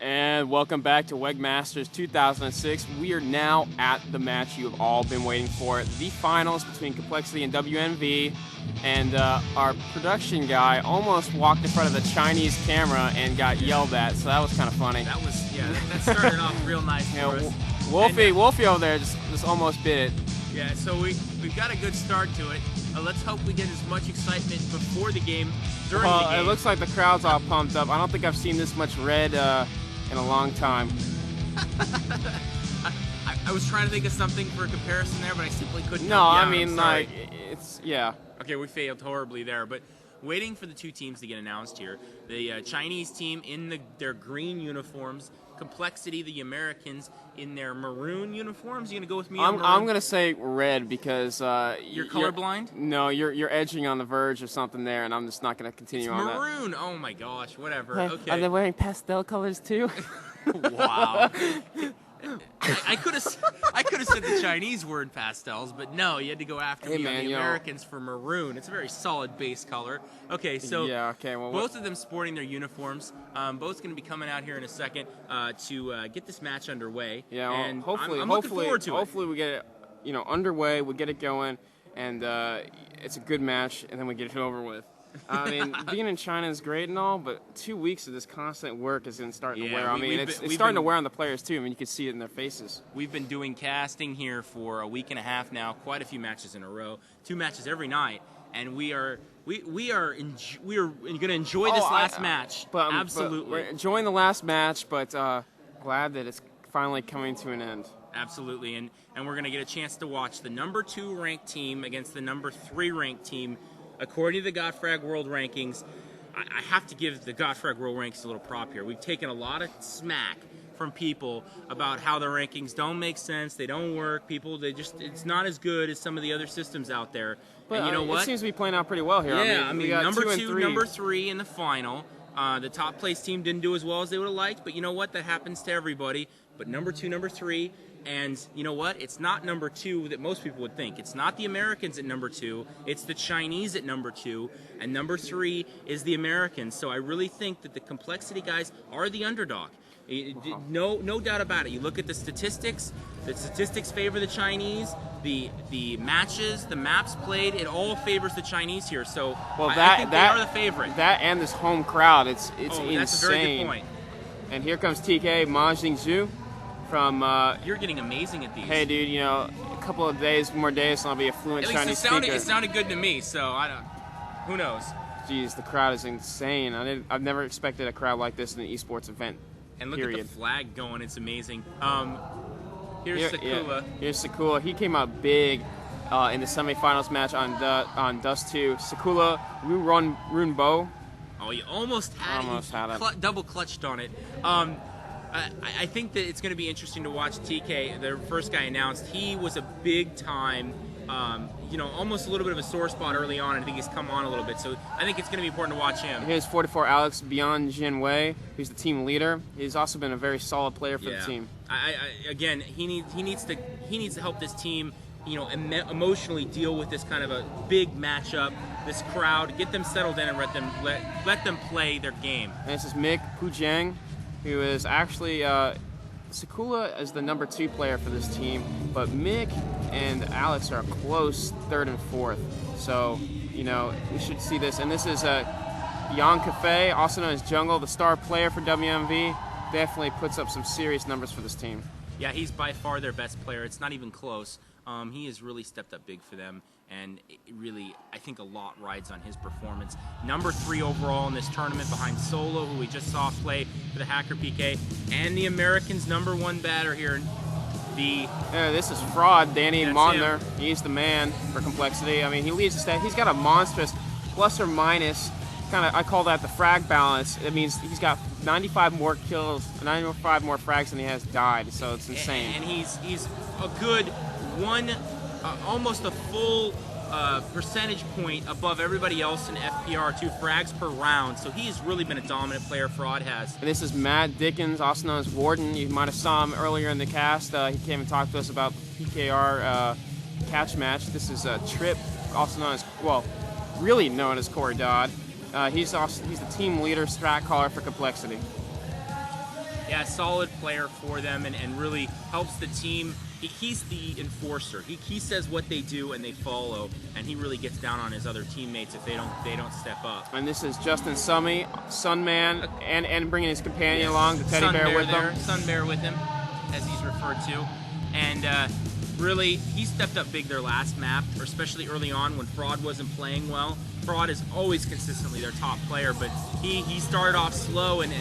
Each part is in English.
And welcome back to Wegmasters 2006. We are now at the match you have all been waiting for, the finals between Complexity and WMV. And our production guy almost walked in front of the Chinese camera and got yelled at, so that was kind of funny. That was, that started off real nice for us. Wolfie over there just almost bit it. Yeah, so we've got a good start to it. Let's hope we get as much excitement before the game, during the game. It looks like the crowd's all pumped up. I don't think I've seen this much red in a long time. I was trying to think of something for a comparison there, but I simply couldn't. No, I mean, like, it's, yeah. Okay, we failed horribly there, but waiting for the two teams to get announced here. The Chinese team in their green uniforms, Complexity, the Americans, in their maroon uniforms. You gonna go with me? I'm gonna say red because you're colorblind. No, you're edging on the verge of something there, and I'm just not gonna continue on that. Maroon. Oh my gosh, whatever. Hey, okay. Are they wearing pastel colors too? Wow. I could have said the Chinese were in pastels, but no, you had to go after me on the Americans for maroon. It's a very solid base color. Okay, so well, both of them sporting their uniforms. Both going to be coming out here in a second to get this match underway. Yeah, well, and hopefully, I'm looking forward to it. Hopefully we get it, underway. We get it going, and it's a good match, and then we get it over with. I mean, being in China is great and all, but 2 weeks of this constant work is going to start to wear. I mean, it's starting to wear on the players too. I mean, you can see it in their faces. We've been doing casting here for a week and a half now, quite a few matches in a row, 2 matches every night, and we are going to enjoy this last match. Absolutely, but we're enjoying the last match, but glad that it's finally coming to an end. Absolutely, and we're going to get a chance to watch the number 2 ranked team against the number 3 ranked team. According to the Godfrag World Rankings, I have to give the Godfrag World Rankings a little prop here. We've taken a lot of smack from people about how the rankings don't make sense, they don't work, it's not as good as some of the other systems out there. But and you know what? It seems to be playing out pretty well here. Yeah, I mean number 2, number 3 in the final. The top place team didn't do as well as they would have liked, but you know what? That happens to everybody. But number 2, number 3, and you know what? It's not number 2 that most people would think. It's not the Americans at number 2. It's the Chinese at number 2, and number 3 is the Americans. So I really think that the Complexity guys are the underdog. No doubt about it. You look at the statistics. The statistics favor the Chinese. The matches, the maps played, it all favors the Chinese here. So I think they are the favorite. That and this home crowd, it's insane. That's a very good point. And here comes TK Ma Jingzhu from. You're getting amazing at these. Hey, dude, a couple of more days, and I'll be a fluent Chinese speaker. It sounded good to me, so I don't. Who knows? Jeez, the crowd is insane. I've never expected a crowd like this in an esports event. And look at the flag going; it's amazing. Here's Sakula. Yeah, here's Sakula. He came out big in the semifinals match on Dust 2. Sakula Runbo. Oh, you almost had it. Double clutched on it. I think that it's going to be interesting to watch TK, the first guy announced. He was a big time, almost a little bit of a sore spot early on. I think he's come on a little bit. So I think it's going to be important to watch him. Here's 44 Alex Beyond Jinwei, who's the team leader. He's also been a very solid player for the team. Again, he needs to help this team, emotionally deal with this kind of a big matchup. This crowd, get them settled in and let them play their game. And this is Mick Pujiang, who is actually Sakula is the number 2 player for this team, but Mick and Alex are close 3rd and 4th. So we should see this. And this is Yang Cafe, also known as Jungle, the star player for WMV. Definitely puts up some serious numbers for this team. Yeah, he's by far their best player. It's not even close. He has really stepped up big for them, and I think a lot rides on his performance. Number 3 overall in this tournament behind Solo, who we just saw play for the Hacker PK, and the Americans' number 1 batter here. This is Fraud, Danny Mondler. He's the man for Complexity. I mean, he leads the stat. He's got a monstrous plus or minus. I call that the frag balance. It means he's got 95 more kills, 95 more frags than he has died. So it's insane. And he's a good almost a full percentage point above everybody else in FPR, 2 frags per round. So he's really been a dominant player. Fraud has. And this is Matt Dickens, also known as Warden. You might have saw him earlier in the cast. He came and talked to us about PKR catch match. This is Trip, also known as, really known as Corey Dodd. He's the team leader, strat caller for Complexity. Yeah, solid player for them, and really helps the team. He's the enforcer. He says what they do and they follow, and he really gets down on his other teammates if they don't step up. And this is Justin Summy, Sunman, and bringing his companion along, the teddy bear with him. Sun Bear with him, as he's referred to. And really, he stepped up big their last map, or especially early on when Fraud wasn't playing well. Fraud is always consistently their top player, but he started off slow and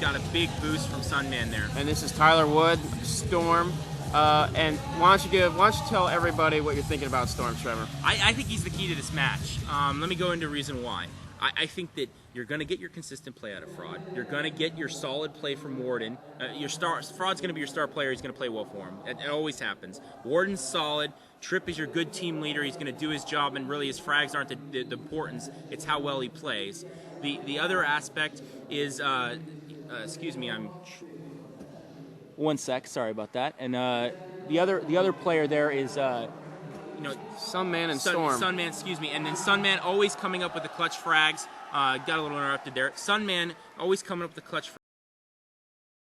got a big boost from Sunman there. And this is Tyler Wood, Storm. And why don't you tell everybody what you're thinking about Storm, Trevor? I think he's the key to this match. Let me go into reason why. I think that you're going to get your consistent play out of Fraud. You're going to get your solid play from Warden. Fraud's going to be your star player. He's going to play well for him. It always happens. Warden's solid. Tripp is your good team leader. He's going to do his job, and really his frags aren't the importance. It's how well he plays. The other aspect is, excuse me, I'm... One sec, sorry about that. And the other player there is... Sunman and Storm. Sunman, excuse me. And then Sunman always coming up with the clutch frags. Got a little interrupted there. Sunman always coming up with the clutch frags.